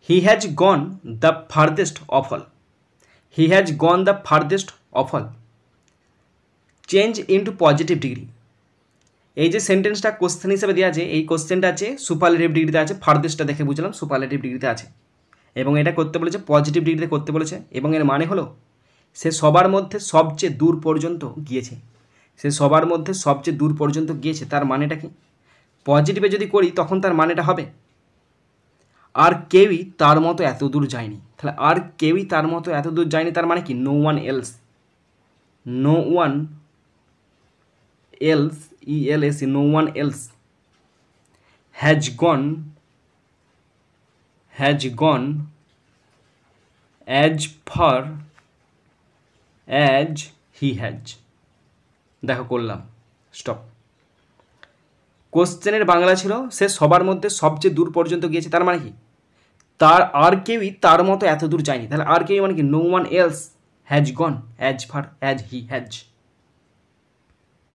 He has gone the farthest of all, he has gone the farthest of all, change into positive degree. এই যে সেন্টেন্সটা question হিসেবে দেওয়া আছে, এই কোশ্চেনটা আছে সুপারলেটিভ ডিগ্রিতে আছে, ফার্দেস্টটা দেখে বুঝলাম সুপারলেটিভ ডিগ্রিতে আছে, এবং এটা করতে বলেছে পজিটিভ ডিগ্রিতে করতে বলেছে, এবং এর মানে হলো সে সবার মধ্যে সবচেয়ে দূর পর্যন্ত গিয়েছে, সে সবার মধ্যে সবচেয়ে দূর পর্যন্ত গিয়েছে। তার মানেটা কি? পজিটিভে যদি করি তখন তার মানেটা হবে আর কেউই তার মতো এত দূর যায়নি। তাহলে আর কেউই তার মতো এত দূর যায়নি, তার মানে কি? No one else, no one else, ELS, no one else has gone as far as he has। দেখো করলাম স্টপ। কোশ্চেনের বাংলা ছিল সে সবার মধ্যে সবচেয়ে দূর পর্যন্ত গিয়েছে, তার মানে কি? তার আর কেউই তার মতো এত দূর যায়নি। তাহলে আর কেউই মানে কি? No one else has gone as far as he has.